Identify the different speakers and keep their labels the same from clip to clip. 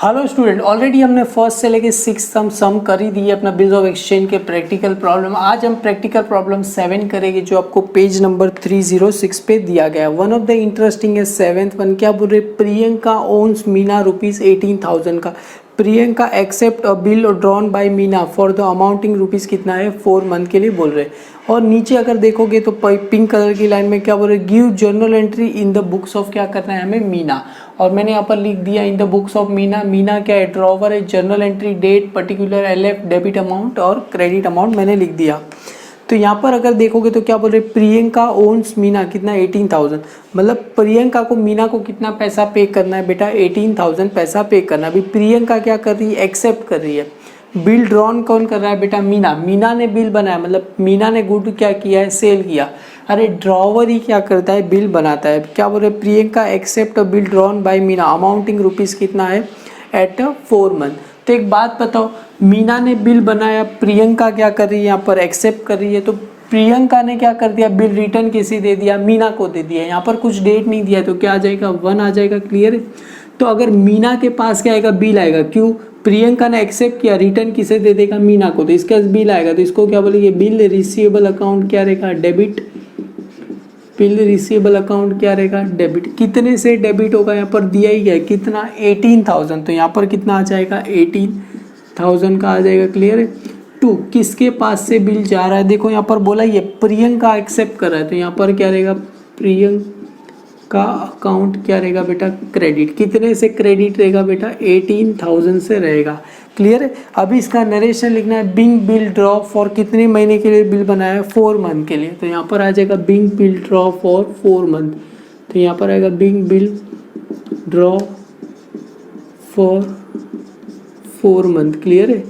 Speaker 1: Hello student, already हमने first से लेके सिक्स हम सम कर ही दिए अपना बिल्स ऑफ एक्सचेंज के प्रैक्टिकल प्रॉब्लम। आज हम प्रैक्टिकल प्रॉब्लम 7 करेंगे जो आपको पेज नंबर 306 पे दिया गया है। वन ऑफ द इंटरेस्टिंग है 7th वन। क्या बोल रहे, प्रियंका ओन्स मीना ₹18,000 का। Priyanka accept a bill drawn by Meena for the amounting rupees कितना है 4 मंथ के लिए बोल रहे। और नीचे अगर देखोगे तो पिंक कलर की लाइन में क्या बोल रहे, give journal entry in the books of, क्या करना है हमें, मीना। और मैंने यहाँ पर लिख दिया in the books of Meena. Meena क्या है, ड्रॉवर है, journal entry, date, particular, LF, debit amount और क्रेडिट अमाउंट मैंने लिख दिया। तो यहाँ पर अगर देखोगे तो क्या बोल रहे, प्रियंका ओन्स मीना कितना 18,000, मतलब प्रियंका को मीना को कितना पैसा पे करना है बेटा, 18,000 पैसा पे करना है। अभी प्रियंका क्या कर रही है, एक्सेप्ट कर रही है। बिल ड्रॉन कौन कर रहा है बेटा, मीना। मीना ने बिल बनाया, मतलब मीना ने गुड क्या किया है, सेल किया। अरे ड्रॉवर ही क्या करता है, बिल बनाता है। क्या बोल रहे, Priyanka accept a bill drawn by Meena amounting rupees कितना है एट 4 मंथ। तो एक बात बताओ, मीना ने बिल बनाया, प्रियंका क्या कर रही है, यहाँ पर एक्सेप्ट कर रही है। तो प्रियंका ने क्या कर दिया, बिल रिटर्न किसे दे दिया, मीना को दे दिया। यहाँ पर कुछ डेट नहीं दिया तो क्या आ जाएगा, 1 आ जाएगा। क्लियर है। तो अगर मीना के पास क्या आएगा, बिल आएगा। क्यों, प्रियंका ने एक्सेप्ट किया, रिटर्न किसे दे देगा, मीना को। तो इसके पास बिल आएगा, तो इसको क्या बोलेंगे, बिल रिसीवेबल अकाउंट क्या रहेगा, डेबिट। बिल रिसीवेबल अकाउंट क्या रहेगा, डेबिट। कितने से डेबिट होगा, यहाँ पर दिया ही है कितना, 18,000। तो यहाँ पर कितना आ जाएगा, 18,000 का आ जाएगा। क्लियर है। 2, किसके पास से बिल जा रहा है, देखो यहाँ पर बोला ये प्रियंका एक्सेप्ट कर रहा है, तो यहाँ पर क्या रहेगा, प्रियंका का अकाउंट क्या रहेगा बेटा, क्रेडिट। कितने से क्रेडिट रहेगा बेटा, 18,000 से रहेगा। क्लियर है। अभी इसका नरेशन लिखना है, बिंग बिल ड्रॉ फॉर कितने महीने के लिए बिल बनाया है, 4 मंथ के लिए। तो यहाँ पर आ जाएगा being bill draw for 4 month. तो यहाँ पर आएगा being bill draw for 4 month. Clear है।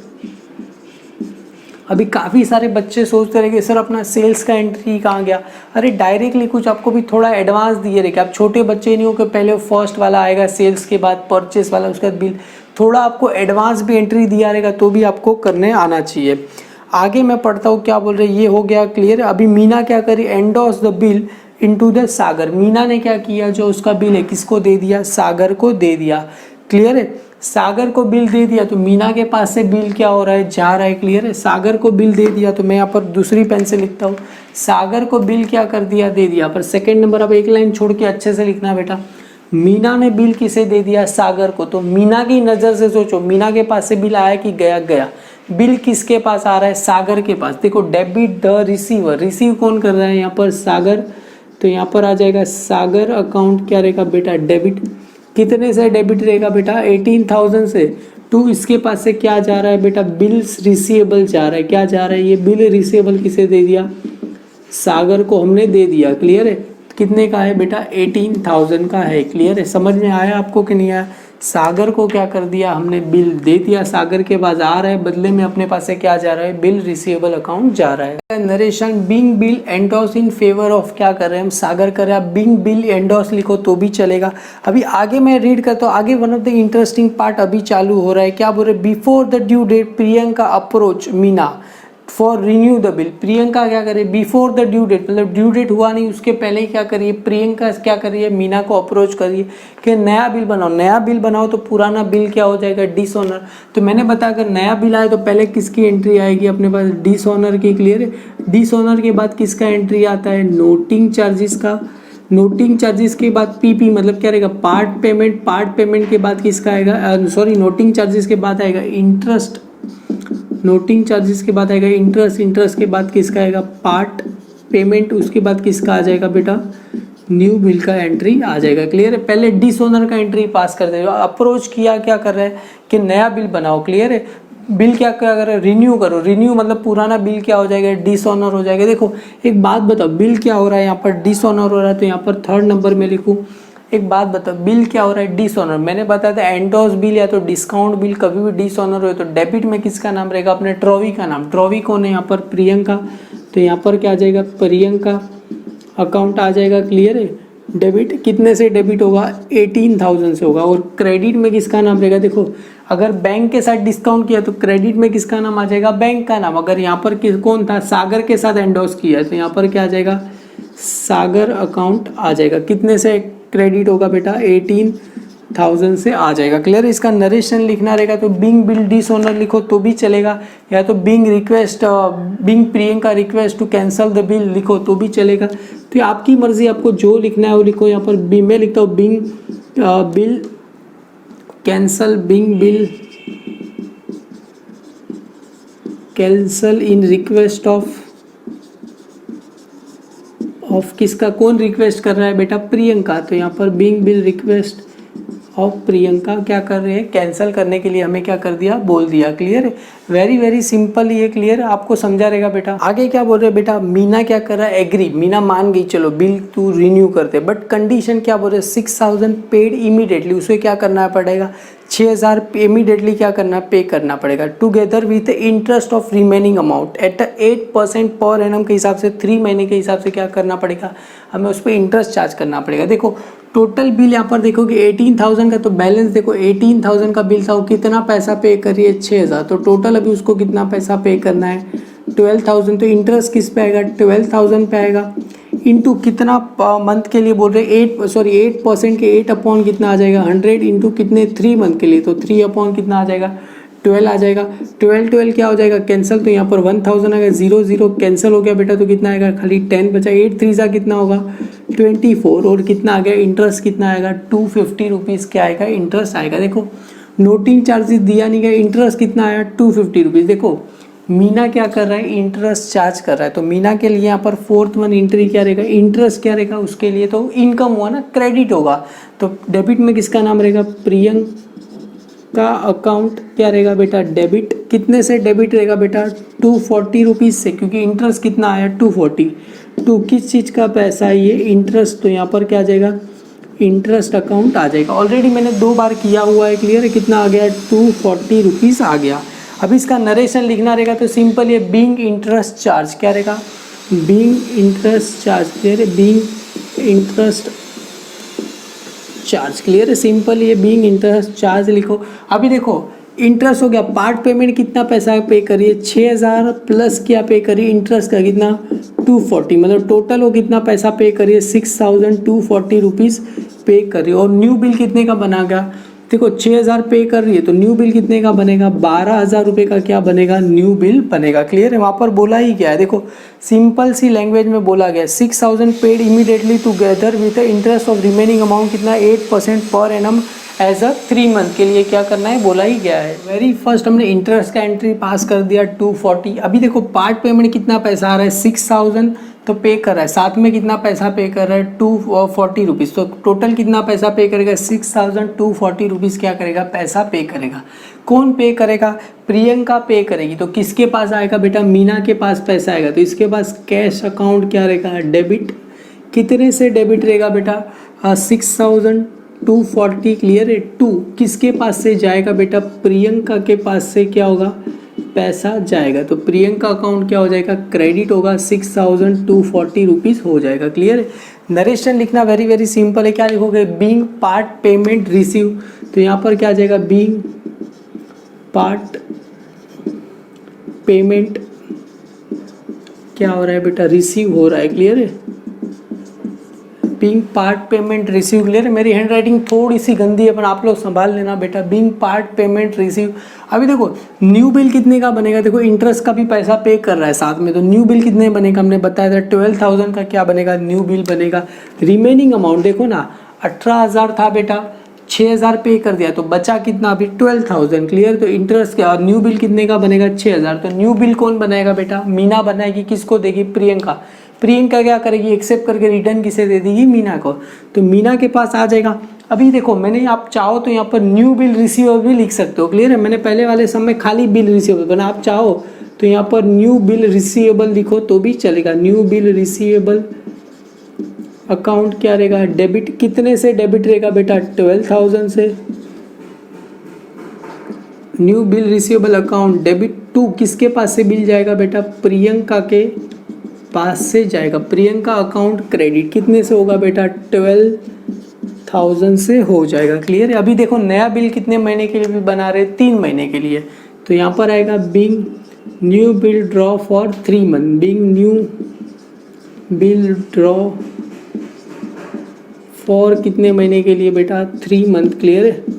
Speaker 1: अभी काफ़ी सारे बच्चे सोचते रहे कि सर अपना सेल्स का एंट्री कहाँ गया। अरे डायरेक्टली कुछ आपको भी थोड़ा एडवांस दिए रहे, कि आप छोटे बच्चे नहीं हो कि पहले फर्स्ट वाला आएगा सेल्स के बाद परचेस वाला उसके बाद बिल। थोड़ा आपको एडवांस भी एंट्री दिया रहेगा तो भी आपको करने आना चाहिए। आगे मैं पढ़ता हूँ क्या बोल रहे, ये हो गया। क्लियर है। अभी मीना क्या करी, endorse the bill into the सागर। मीना ने क्या किया, जो उसका बिल है किसको दे दिया, सागर को दे दिया। क्लियर है। सागर को बिल दे दिया तो मीना के पास से बिल क्या हो रहा है, जा रहा है। क्लियर है। सागर को बिल दे दिया, तो मैं यहाँ पर दूसरी पेन से लिखता हूँ, सागर को बिल क्या कर दिया, दे दिया। पर सेकंड नंबर अब एक लाइन छोड़ के अच्छे से लिखना बेटा, मीना ने बिल किसे दे दिया, सागर को। तो मीना की नज़र से सोचो, मीना के पास से बिल आया कि गया, गया। बिल किसके पास आ रहा है, सागर के पास। देखो डेबिट द रिसीवर, रिसीव कौन कर रहा है यहाँ पर, सागर। तो यहाँ पर आ जाएगा सागर अकाउंट क्या रहेगा बेटा, डेबिट। कितने से डेबिट रहेगा बेटा, 18,000 से। 2, इसके पास से क्या जा रहा है बेटा, बिल्स रिसीवेबल जा रहा है। क्या जा रहा है, ये बिल रिसीवेबल किसे दे दिया, सागर को हमने दे दिया। क्लियर है। कितने का है बेटा, 18,000 का है। क्लियर है। समझ में आया आपको कि नहीं आया। सागर को क्या कर दिया हमने, बिल दे दिया, सागर के पास आ रहा है, बदले में अपने पास से क्या जा रहा है, बिल रिसीवेबल अकाउंट जा रहा है। Narration, being bill endorse in favour of, क्या कर रहे हैं हम, सागर कर रहे हैं। बिंग बिल एंडोर्स लिखो तो भी चलेगा। अभी आगे मैं रीड करता हूँ, आगे one of the interesting part अभी चालू हो रहा है। क्या बोल रहे, before the due date Priyanka approach Meena for renew the bill. Priyanka क्या करे, बिफोर द ड्यू डेट, मतलब ड्यू डेट हुआ नहीं उसके पहले ही क्या करिए, प्रियंका क्या करिए, मीना को अप्रोच करिए कि नया बिल बनाओ। नया बिल बनाओ तो पुराना बिल क्या हो जाएगा, डिसऑनर। तो मैंने बताया अगर नया बिल आए तो पहले किसकी एंट्री आएगी अपने पास, डिसऑनर की। क्लियर है। डिसऑनर के बाद किसका एंट्री आता है, नोटिंग चार्जेस का। नोटिंग चार्जेस के बाद पीपी, मतलब क्या रहेगा, पार्ट पेमेंट। पार्ट पेमेंट के बाद किसका आएगा, सॉरी नोटिंग चार्जेस के बाद आएगा इंटरेस्ट। नोटिंग चार्जेस के बाद आएगा इंटरेस्ट। इंटरेस्ट के बाद किसका आएगा, पार्ट पेमेंट। उसके बाद किसका आ जाएगा बेटा, न्यू बिल का एंट्री आ जाएगा। क्लियर है। पहले डिसऑनर का एंट्री पास कर दे, अप्रोच किया, क्या कर रहा है कि नया बिल बनाओ। क्लियर है। बिल क्या कर रहा है, रिन्यू करो। रिन्यू मतलब पुराना बिल क्या हो जाएगा, डिसऑनर हो जाएगा। देखो एक बात बताओ, बिल क्या हो रहा है यहाँ पर, डिसऑनर हो रहा है। तो यहाँ पर 3rd नंबर में लिखूँ, एक बात बताओ, बिल क्या हो रहा है, डिसऑनर। मैंने बताया था एंडोर्स बिल या तो डिस्काउंट बिल कभी भी डिसऑनर हो तो डेबिट में किसका नाम रहेगा, अपने ट्रॉवी का नाम। ट्रॉवी कौन है यहाँ पर, प्रियंका। तो यहाँ पर क्या आ जाएगा, प्रियंका अकाउंट आ जाएगा। क्लियर है। डेबिट कितने से डेबिट होगा, 18,000 से होगा। और क्रेडिट में किसका नाम रहेगा, देखो अगर बैंक के साथ डिस्काउंट किया तो क्रेडिट में किसका नाम आ जाएगा, बैंक का नाम। अगर यहाँ पर कौन था, सागर के साथ एंडोर्स किया तो यहाँ पर क्या आ जाएगा, सागर अकाउंट आ जाएगा। कितने से क्रेडिट होगा बेटा, 18 1000 से आ जाएगा। क्लियर है। इसका नरेशन लिखना रहेगा तो बिंग बिल डिसऑनर लिखो तो भी चलेगा, या तो being Priyanka request to cancel the bill लिखो तो भी चलेगा। तो ये आपकी मर्जी, आपको जो लिखना है वो लिखो। यहाँ पर मैं लिखता हूँ being bill cancel, being bill cancel in request of किसका, कौन रिक्वेस्ट कर रहा है बेटा, प्रियंका। तो यहाँ पर being bill request of Priyanka क्या कर रहे हैं, कैंसिल करने के लिए हमें क्या कर दिया, बोल दिया। क्लियर है। वेरी वेरी सिंपल ये। क्लियर है, आपको समझा रहेगा बेटा। आगे क्या बोल रहे हैं बेटा, मीना क्या कर रहा है, एग्री। मीना मान गई, चलो बिल तू रिन्यू करते, बट कंडीशन क्या बोल रहे हैं, 6000 पेड इमीडिएटली। उसे क्या करना पड़ेगा, 6000 इमीडिएटली क्या करना, पे करना पड़ेगा, together with interest of remaining amount at 8% per annum के हिसाब से 3 महीने के हिसाब से क्या करना पड़ेगा, हमें उस पर इंटरेस्ट चार्ज करना पड़ेगा। देखो टोटल बिल यहाँ पर देखो कि 18,000 का, तो बैलेंस देखो 18,000 का बिल था, वो कितना पैसा पे करिए, 6000। तो टोटल अभी उसको कितना पैसा पे करना है, 12,000। तो इंटरेस्ट किस पे आएगा, 12,000 पे आएगा, इंटू कितना मंथ के लिए बोल रहे हैं, 8% के 8 अपॉन कितना आ जाएगा, 100 इंटू कितने, 3 मंथ के लिए, तो 3 अपॉन कितना आ जाएगा, 12 आ जाएगा। 12 क्या हो जाएगा, कैंसिल। तो यहाँ पर 1000 आएगा, 0 कैंसिल हो गया बेटा, तो कितना आएगा, खाली 10 बचा। 8 3 कितना होगा, 24। और कितना आ गया, इंटरेस्ट कितना आएगा, 250 रुपीज़ क्या आएगा, इंटरेस्ट आएगा। देखो नोटिंग चार्जेस दिया नहीं गया, इंटरेस्ट कितना आया, 250 रुपीज़। देखो मीना क्या कर रहा है, इंटरेस्ट चार्ज कर रहा है, तो मीना के लिए यहाँ पर 4th वन एंट्री क्या रहेगा, इंटरेस्ट क्या रहेगा, उसके लिए तो इनकम हुआ ना, क्रेडिट होगा। तो डेबिट में किसका नाम रहेगा, प्रियंका अकाउंट क्या रहेगा बेटा, डेबिट। कितने से डेबिट रहेगा बेटा, 240 रुपीज़ से, क्योंकि इंटरेस्ट कितना आया, 240। तो किस चीज़ का पैसा है ये, इंटरेस्ट। तो यहाँ पर क्या आ जाएगा, इंटरेस्ट अकाउंट आ जाएगा। ऑलरेडी मैंने 2 बार किया हुआ है। क्लियर है, कितना आ गया, 240 रुपीज़ आ गया। अब इसका नरेशन लिखना रहेगा तो सिंपल ये बीइंग इंटरेस्ट चार्ज क्या रहेगा, बीइंग इंटरेस्ट चार्ज। क्लियर है, बीइंग इंटरेस्ट चार्ज। क्लियर है, सिंपल ये बीइंग इंटरेस्ट चार्ज लिखो। अभी देखो इंटरेस्ट हो गया, पार्ट पेमेंट कितना पैसा पे करिए, 6000 प्लस क्या पे करिए, इंटरेस्ट का कितना, 240। मतलब टोटल वो कितना पैसा पे करिए, 6240 रुपीज़ पे करिए। और न्यू बिल कितने का बनेगा, देखो 6000 पे कर रही है तो न्यू बिल कितने का बनेगा, 12000 रुपये का क्या बनेगा, न्यू बिल बनेगा। क्लियर है, वहाँ पर बोला ही क्या है, देखो सिंपल सी लैंग्वेज में बोला गया, 6000 paid immediately together with interest of remaining amount कितना, 8% per annum as a 3 month के लिए क्या करना है, बोला ही गया है। वेरी फर्स्ट हमने इंटरेस्ट का एंट्री पास कर दिया 240। अभी देखो पार्ट पेमेंट कितना पैसा आ रहा है, 6000 तो पे कर रहा है, साथ में कितना पैसा पे कर रहा है, 240 रुपीज़। तो टोटल कितना पैसा पे करेगा, 6240 रुपीज़ क्या करेगा, पैसा पे करेगा। कौन पे करेगा, प्रियंका पे करेगी। तो किसके पास आएगा बेटा, मीना के पास पैसा आएगा, तो इसके पास कैश अकाउंट क्या रहेगा, डेबिट। कितने से डेबिट रहेगा बेटा, 6240। क्लियर है, 2 किसके पास से जाएगा बेटा, प्रियंका के पास से क्या होगा, पैसा जाएगा। तो प्रियंका अकाउंट क्या हो जाएगा, क्रेडिट होगा, 6240 रुपीज़ हो जाएगा। क्लियर है, नरेशन लिखना वेरी वेरी सिंपल है। क्या लिखोगे, बीइंग पार्ट पेमेंट रिसीव। तो यहाँ पर क्या आ जाएगा, बीइंग पार्ट पेमेंट क्या हो रहा है बेटा, रिसीव हो रहा है। क्लियर है, being part payment receive. Clear है, मेरी हैंड राइटिंग थोड़ी सी गंदी है पर आप लोग संभाल लेना बेटा। Being part payment receive. अभी देखो न्यू बिल कितने का बनेगा, देखो इंटरेस्ट का भी पैसा पे कर रहा है साथ में, तो न्यू बिल कितने बनेगा, हमने बताया था 12000 का क्या बनेगा, न्यू बिल बनेगा। रिमेनिंग अमाउंट देखो ना, 18000 था बेटा, 6000 पे कर दिया तो बचा कितना, अभी 12000। क्लियर, तो इंटरेस्ट क्या, न्यू बिल कितने का बनेगा, 6000। तो न्यू बिल कौन बनाएगा बेटा, मीना बनाएगी। किसको देगी, प्रियंका। प्रियंका क्या करेगी, एक्सेप्ट करके रिटर्न किसे दे देगी, मीना को। तो मीना के पास आ जाएगा। अभी देखो मैंने, आप चाहो तो यहाँ पर न्यू बिल रिसीवेबल भी लिख सकते हो। क्लियर है, मैंने पहले वाले समय खाली बिल रिसीवेबल बना, आप चाहो तो यहाँ पर न्यू बिल रिसीवेबल लिखो तो भी चलेगा। न्यू बिल रिसीवेबल अकाउंट क्या रहेगा, डेबिट। कितने से डेबिट रहेगा बेटा, 12000 से। New bill receivable account debit. 2 किसके पास से बिल जाएगा बेटा, प्रियंका के पास से जाएगा। प्रियंका अकाउंट क्रेडिट कितने से होगा बेटा, 12000 से हो जाएगा। क्लियर है, अभी देखो नया बिल कितने महीने के लिए भी बना रहे, 3 महीने के लिए। तो यहाँ पर आएगा being new bill draw for 3 month. Being new bill draw for कितने महीने के लिए बेटा 3 मंथ, क्लियर है।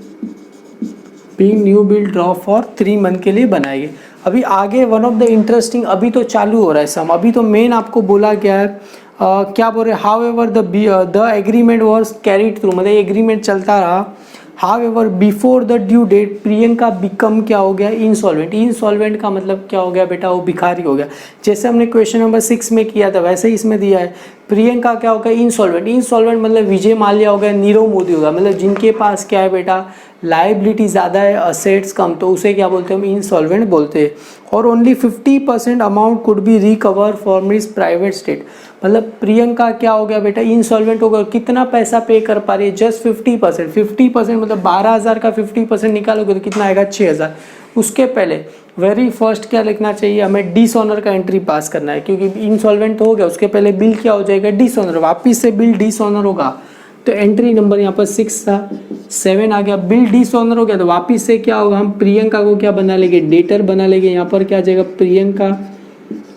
Speaker 1: Being new bill draw for 3 month के लिए बनाएंगे। अभी आगे वन ऑफ द इंटरेस्टिंग, अभी तो चालू हो रहा है सम, अभी तो मेन आपको बोला गया है क्या बोल रहे, however the agreement was carried through, मतलब एग्रीमेंट चलता रहा। However before the due date Priyanka become क्या हो गया, इंसॉल्वेंट। इंसॉल्वेंट का मतलब क्या हो गया बेटा, वो भिखारी हो गया। जैसे हमने क्वेश्चन नंबर 6 में किया था वैसे ही इसमें दिया है, प्रियंका क्या हो गया, इंसॉल्वेंट। इंसॉल्वेंट मतलब विजय माल्या हो गया, नीरव मोदी होगा, मतलब जिनके पास क्या है बेटा, लाइबिलिटी ज़्यादा है, असेट्स कम, तो उसे क्या बोलते हैं हम, इंसॉल्वेंट बोलते हैं। और only 50% amount could be recover from his private state, मतलब प्रियंका क्या हो गया बेटा, इंसॉल्वेंट हो गया। कितना पैसा पे कर पा रही है, जस्ट 50%। 50% मतलब 12,000 का 50% निकालोगे तो कितना आएगा, 6,000। उसके पहले वेरी फर्स्ट क्या लिखना चाहिए हमें, डिसऑनर का एंट्री पास करना है, क्योंकि इंसॉल्वेंट तो हो गया, उसके पहले बिल क्या हो जाएगा, डिसऑनर। वापिस से बिल डिसऑनर होगा तो एंट्री नंबर यहाँ पर 6 था, 7 आ गया। बिल डिसऑनर हो गया तो वापिस से क्या होगा, हम प्रियंका को क्या बना लेंगे, डेटर बना लेंगे। यहाँ पर क्या आ जाएगा, प्रियंका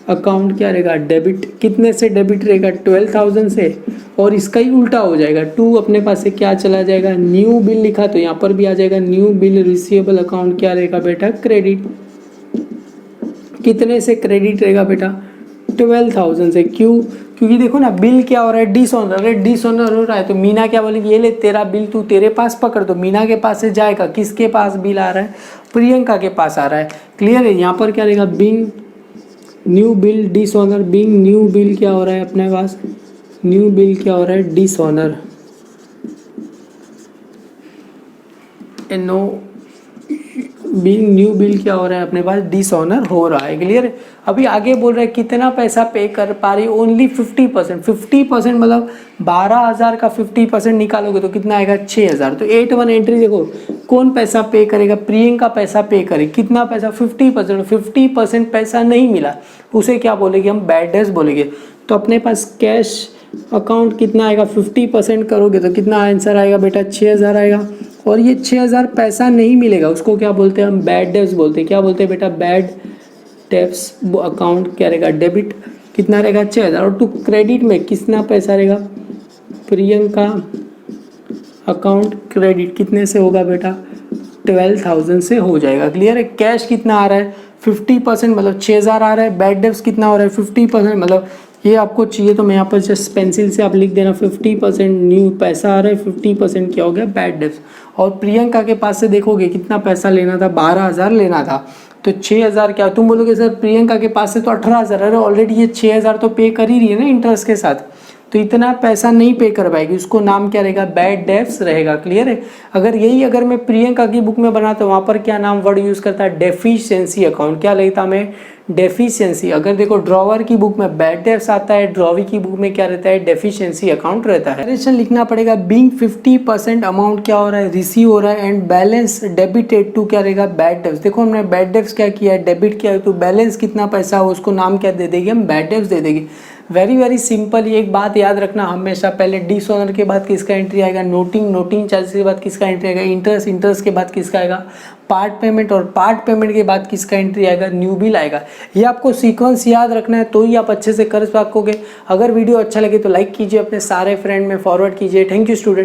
Speaker 1: अकाउंट क्या रहेगा, डेबिट। कितने से डेबिट रहेगा, 12,000 से। और इसका ही उल्टा हो जाएगा, 2 अपने पास से क्या चला जाएगा, न्यू बिल लिखा तो यहाँ पर भी आ जाएगा न्यू बिल रिसीवेबल अकाउंट क्या रहेगा बेटा, क्रेडिट। कितने से क्रेडिट रहेगा बेटा, 12,000 से। क्यों, क्योंकि देखो ना बिल क्या हो रहा है, डिसऑनर है, डिसऑनर हो रहा है तो मीना क्या बोलेगी, ये ले तेरा बिल तू तेरे पास पकड़, तो मीना के पास से जाएगा, किसके पास बिल आ रहा है, प्रियंका के पास आ रहा है, क्लियर है। यहाँ पर क्या रहेगा, being new bill dishonour, being new bill क्या हो रहा है अपने पास, न्यू बिल क्या हो रहा है, dishonour. Know being new bill क्या हो रहा है अपने पास, डिसऑनर हो रहा है, क्लियर है। अभी आगे बोल रहा है कितना पैसा पे कर पा रही है, ओनली 50%। 50% मतलब 12,000 का 50% निकालोगे तो कितना आएगा, 6,000। तो 8 एंट्री देखो, कौन पैसा पे करेगा, प्रियंका पैसा पे करे। कितना पैसा, 50%। 50% पैसा नहीं मिला उसे क्या बोलेंगे हम, बैड डेट्स बोलेंगे। तो अपने पास कैश अकाउंट कितना आएगा, 50% करोगे तो कितना आंसर आएगा बेटा, 6,000 आएगा। और ये 6,000 पैसा नहीं मिलेगा उसको क्या बोलते हैं हम, बैड डेब्ट्स बोलते हैं। क्या बोलते हैं बेटा, बैड डेब्ट्स अकाउंट क्या रहेगा, डेबिट। कितना रहेगा, 6,000। और टू क्रेडिट में कितना पैसा रहेगा, प्रियंका अकाउंट क्रेडिट कितने से होगा बेटा, 12,000 से हो जाएगा, क्लियर है। कैश कितना आ रहा है, 50% मतलब 6,000 आ रहा है। बैड डेब्ट्स कितना हो रहा है, 50% मतलब ये आपको चाहिए तो मैं यहाँ पर जस्ट पेंसिल से आप लिख देना, 50% न्यू पैसा आ रहा है, 50% क्या हो गया, बैड डेब्ट्स। और प्रियंका के पास से देखोगे कितना पैसा लेना था, 12,000 लेना था, तो 6,000 क्या, तुम बोलोगे सर प्रियंका के पास से तो 18,000, अरे ऑलरेडी ये 6,000 तो पे कर ही रही है ना इंटरेस्ट के साथ, तो इतना पैसा नहीं पे कर पाएगी, उसको नाम क्या रहेगा, बैड डेब्ट्स रहेगा, क्लियर है। अगर मैं प्रियंका की बुक में बनाता तो वहाँ पर क्या नाम वर्ड यूज़ करता है, डेफिशिएंसी अकाउंट। क्या लेता मैं, डेफिशिएंसी। अगर देखो ड्रॉवर की बुक में बैड डेब्ट्स आता है, ड्रॉवी की बुक में क्या रहता है, डेफिशिएंसी अकाउंट रहता है। डायरेक्शन लिखना पड़ेगा, बीइंग 50% अमाउंट क्या हो रहा है, रिसीव हो रहा है, एंड बैलेंस डेबिटेड टू क्या रहेगा, बैड डेब्ट्स। देखो हमने बैड डेब्ट्स क्या किया है, डेबिट किया है, तो बैलेंस कितना पैसा हो उसको नाम क्या दे देंगे हम, बैड डेब्ट्स दे देंगे। Very very simple. एक बात याद रखना हमेशा, पहले डिसऑनर के बाद किसका एंट्री आएगा, नोटिंग चार्जेस के बाद किसका एंट्री आएगा, इंटरेस्ट के बाद किसका आएगा, पार्ट पेमेंट, और पार्ट पेमेंट के बाद किसका एंट्री आएगा, न्यू बिल आएगा। ये आपको सीक्वेंस याद रखना है तो ही आप अच्छे से कर पाओगे। अगर वीडियो अच्छा लगे तो लाइक कीजिए, अपने सारे फ्रेंड में फॉरवर्ड कीजिए। Thank you student.